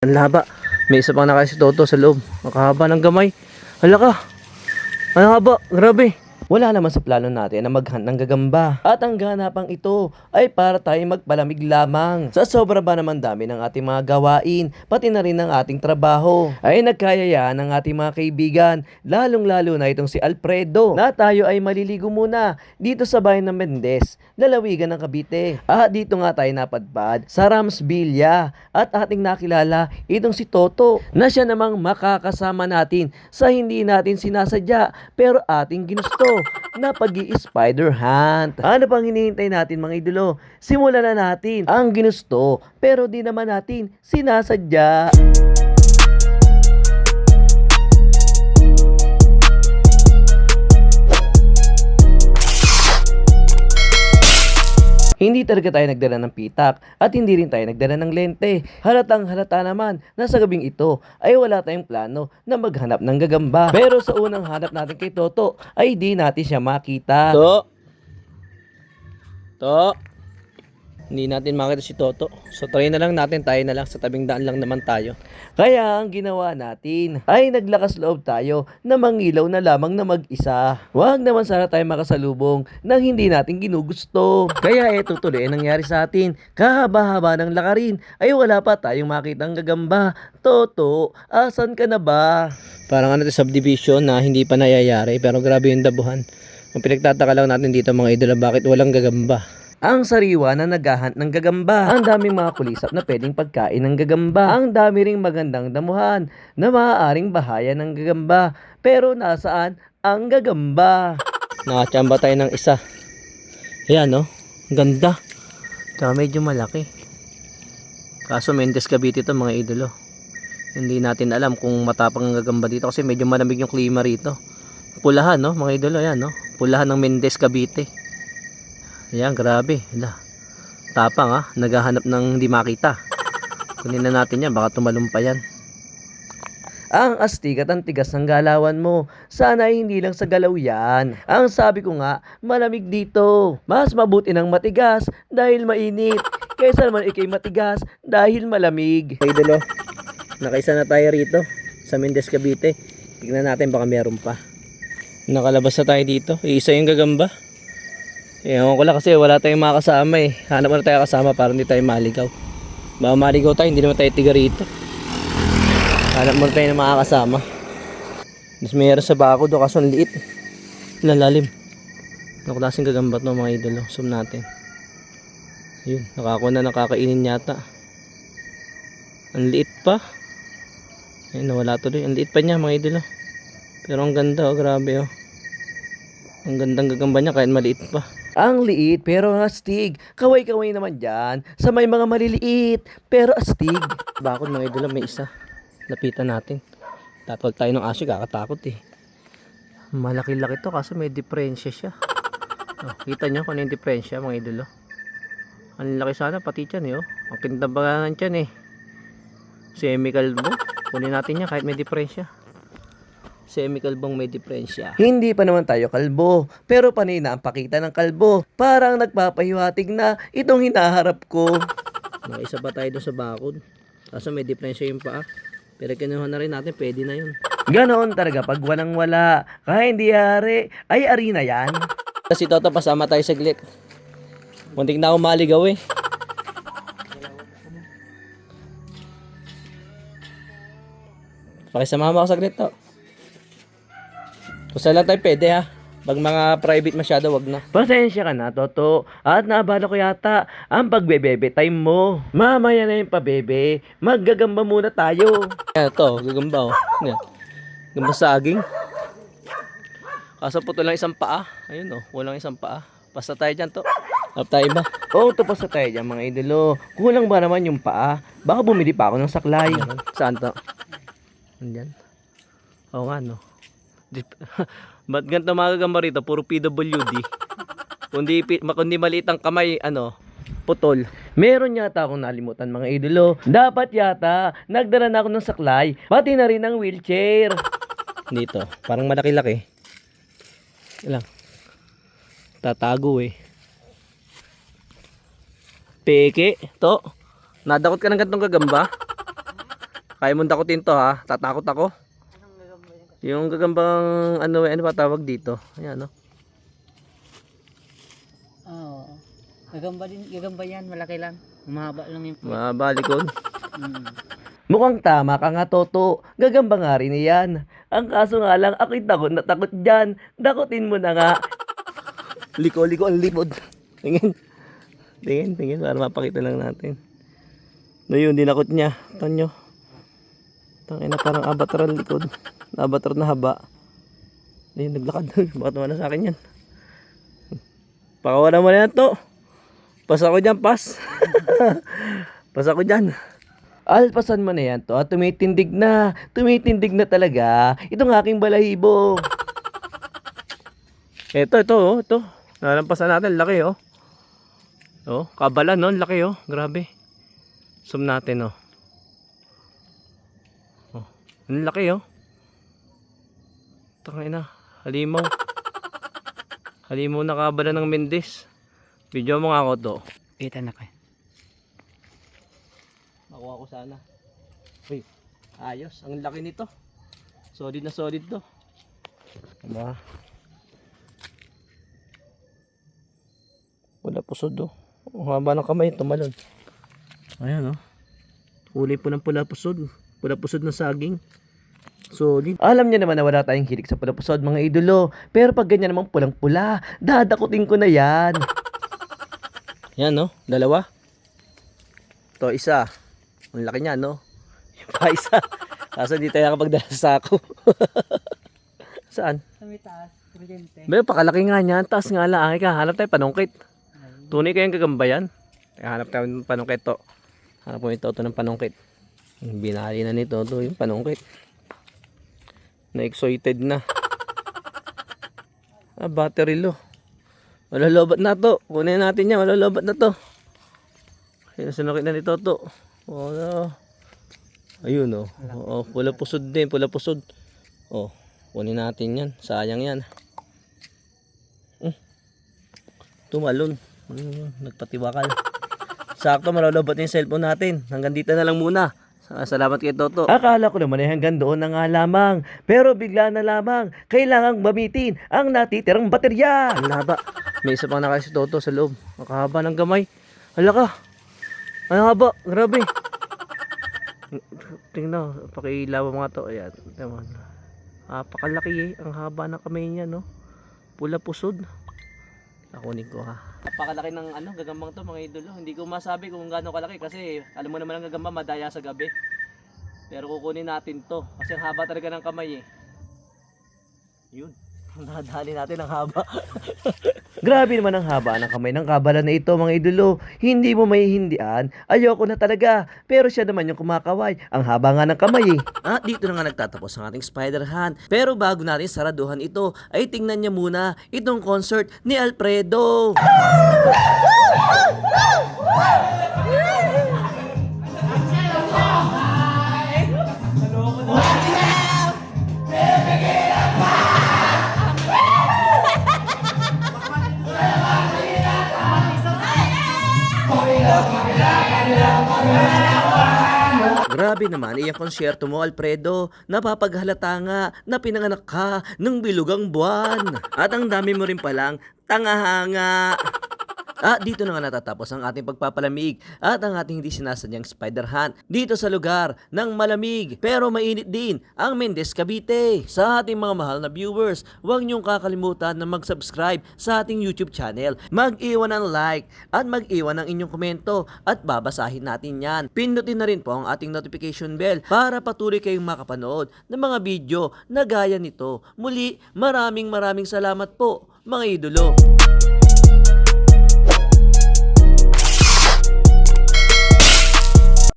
Ang laba. May isa pang nakaya si Toto sa loob. Makahaba ng gamay. Hala ka. Ang haba. Grabe. Wala naman sa plano natin na maghunt ng gagamba. At ang ganapang ito ay para tayo magpalamig lamang. Sa sobra ba naman dami ng ating mga gawain, pati na rin ng ating trabaho, ay nagkayayaan ng ating mga kaibigan, lalong lalo na itong si Alfredo, na tayo ay maliligo muna dito sa bayan ng Mendez, lalawigan ng Cavite. At dito nga tayo napadpad sa Ramsvilla at ating nakilala itong si Toto, na siya namang makakasama natin sa hindi natin sinasadya pero ating ginusto na pag-i-spider hunt. Ano pang hinihintay natin mga idolo? Simulan na natin ang ginusto pero di naman natin sinasadya. Hindi talaga tayo nagdala ng pitak at hindi rin tayo nagdala ng lente. Halatang halata naman na sa gabing ito ay wala tayong plano na maghanap ng gagamba. Pero sa unang hanap natin kay Toto ay di natin siya makita. To. Hindi natin makita si Toto. So try na lang natin, tayo na lang, sa tabing daan lang naman tayo. Kaya ang ginawa natin ay naglakas loob tayo na mangilaw na lamang na mag-isa. Huwag naman sana tayo makasalubong nang hindi natin ginugusto. Kaya eto tuloy ang nangyari sa atin. Kahaba-haba ng lakarin ay wala pa tayong makitang gagamba. Toto, asan ka na ba? Parang ano, subdivision na hindi pa nayayari, pero grabe yung dabuhan. Ang pinagtataka lang natin dito mga idol, bakit walang gagamba? Ang sariwa na naghahunt ng gagamba. Ang daming mga kulisap na pwedeng pagkain ng gagamba. Ang dami ring magandang damuhan na maaaring bahaya ng gagamba. Pero nasaan ang gagamba? Nakachamba tayo ng isa. Ayan, no? Ganda. Tsaka medyo malaki. Kaso Mendez Cavite ito mga idolo. Hindi natin alam kung matapang ang gagamba dito kasi medyo malamig yung klima rito. Pulahan, no? Mga idolo, ayan, no? Pulahan ng Mendez Cavite. Ayan, grabe. Hala. Tapang ha. Naghahanap ng hindi makita. Kunin na natin yan. Baka tumalon pa yan. Ang astig at ang tigas ng galawan mo. Sana hindi lang sa galaw yan. Ang sabi ko nga, malamig dito. Mas mabuti ng matigas dahil mainit. Kaysa naman ikay matigas dahil malamig. Okay, idolo. Nakaisa na tayo rito sa Mendez Cavite. Tignan natin baka meron pa. Nakalabas na tayo dito. Iisa yung gagamba. Ewan ko lang kasi wala tayong makakasama eh. Hanap na tayo kasama para hindi tayo maligaw. Baka maligaw tayo, hindi naman tayo tiga rito. Hanap mo tayo ng makakasama. Mas mayroon sa bako doon kaso ang liit. Lalalim. Ano klaseng gagambat no mga idolo? Zoom natin. Ayun, nakakuha na, nakakainin yata. Ang liit pa. Ayun, nawala tuloy. Ang liit pa niya mga idolo. Pero ang ganda oh, grabe oh. Ang gandang gagamba niya kahit maliit pa. Ang liit pero astig. Kaway-kaway naman dyan sa may mga maliliit pero astig. Bakod mga idolo, may isa. Lapitan natin. Tatawag tayo ng aso, kakatakot eh. Malaki-laki to kaso may diferensya siya. Oh, kita nyo kung ano yung diferensya mga idolo. Ang laki sana pati dyan eh oh. Ang kintabangan dyan eh. Semi-kalbo. Kunin natin yan kahit may diferensya. Semi-kalbong may diferensya. Hindi pa naman tayo kalbo, pero panay na ang pakita ng kalbo. Parang nagpapahiwatig na itong hinaharap ko. Nakaisa pa tayo doon sa bakod. Kaso may diferensya yung paa. Pero kinuha na rin natin, pwede na yun. Ganoon talaga pag walang wala. Kaya hindi hari, ay ari na yan. Si Toto, pasama tayo saglit. Muntik na ako maligaw eh. Pakisama mo ako saglit to. Kung saan lang tayo pwede ha. Pag mga private masyado, wag na. Pasensya ka na, Toto. At naabala ko yata ang pagbebebe time mo. Mamaya na yung pabebe. Maggagamba muna tayo. Yan to, gagamba oh. Yan. Gamba sa aging. Kaso puto lang isang paa. Ayun oh, walang isang paa. Pasta tayo dyan to. Tap tayo ba? Oo, to pasta tayo dyan mga idolo. Kulang ba naman yung paa? Baka bumili pa ako ng saklay. Saan to? Andyan. Oo nga no. Ba't ganito mga gagamba rito? Puro PWD. Kundi maliit ang kamay, ano, putol. Meron yata akong nalimutan mga idolo. Dapat yata, nagdala na ako ng saklay, pati na rin ng wheelchair. Dito, parang malaki-laki. Ilang. Tatago eh. Peke, to. Nadakot ka ng gantong gagamba? Kaya mong dakutin to ha. Tatakot ako. Anong gagamba yan? Yung gagambang ano ba tawag dito? Ayan no. Oo. Gagamba yan, malaki lang. Mahaba lang yung puwet. Mabalikod. Mm. Mukhang tama ka nga, Toto. Gagamba nga rin yan. Ang kaso nga lang, ako'y takot na takot dyan. Dakutin mo na nga. Liko ang lipod. Tingin. Para mapakita lang natin. No yun, dinakot niya. Tanyo. Tangina, parang avatar ang likod. Avatar na haba. Ayun, naglakad. Bakit naman na sa akin yan? Pakawala mo na yan, to. Pas ako dyan, pas. Pas ako dyan. Alpasan mo na yan to at tumitindig na talaga itong aking balahibo. Ito. Nalampasan natin, laki oh. Oh, kabala no, laki oh, grabe. Zoom natin oh. Oh, ang laki oh. Tangina, halimaw. Halimaw na kabala ng Mendes. Video mo nga ako to. Kita na kayo. Makuha ko sana. Uy, ayos. Ang laki nito. Solid na solid to. Diba? Wala pusod oh. Ang haba ng kamay, tumalon. Ayan oh. Kulay po ng pula pusod. Pula pusod na saging. Solid. Alam niyo naman na wala tayong hilig sa pula pusod mga idolo. Pero pag ganyan namang pulang pula, dadakutin ko na yan. Yan no, dalawa. To isa. Ang laki niya, no? Yung pa isa. Kaso hindi tayo nakapagdala sa sako. Saan? Sa may taas, kuryente. Pero pakalaki nga niya. Taas nga lang. Ay ka, hanap tayo panungkit. Tunay kayong gagamba yan. Kaya hanap tayo ng panungkit to. Hanap mo ito ng panungkit. Binali na nito to yung panungkit. Na-excited na. Battery low. Malalobat na to. Kunin natin yan. Malalobat na to. Sinukit na nito to. Oh, no. Ayun oh. Oh, pula pusod din, pula pusod. Oh, kunin natin 'yan. Sayang 'yan. Tumalon. Nagpatiwakal. Sakto, malolobat yung cellphone natin. Hanggang dito na lang muna. Salamat kay Toto. Akala ko naman ay hanggang doon na nga lamang. Pero bigla na lamang, kailangang gamitin ang natitirang baterya. Ang haba. May isa pang nakaya si Toto sa loob. Makahaba ng gamay. Hala ka. Ang haba. Grabe. Tingnan, pakilaw mga to. Ayan. Pakalaki eh. Ang haba ng kamay niya, no? Pula pusod. Nakunin ko ha. Napakalaki ng gagambang to mga idolo. Hindi ko masabi kung gaano kalaki kasi alam mo naman ang gagamba madaya sa gabi. Pero kukunin natin to kasi ang haba talaga ng kamay eh. Yun. Nadali natin ang haba. Grabe naman ang haba ng kamay ng kabala na ito mga idolo. Hindi mo maihindian. Ayoko na talaga. Pero siya naman yung kumakaway. Ang haba nga ng kamay eh. At dito na nga nagtatapos ang ating spider hunt. Pero bago natin saraduhan ito, ay tingnan niya muna itong concert ni Alfredo. Grabe naman, iyang konsyerto mo Alfredo. Napapaghalata nga na pinanganak ka ng bilugang buwan. At ang dami mo rin palang tangahanga. Dito na nga natatapos ang ating pagpapalamig at ang ating hindi sinasadyang spider hunt dito sa lugar ng malamig pero mainit din ang Mendes Cavite. Sa ating mga mahal na viewers, huwag niyong kakalimutan na mag-subscribe sa ating YouTube channel. Mag-iwan ng like at mag-iwan ng inyong komento at babasahin natin yan. Pindutin na rin po ang ating notification bell para patuloy kayong makapanood ng mga video na gaya nito. Muli, maraming salamat po mga idolo.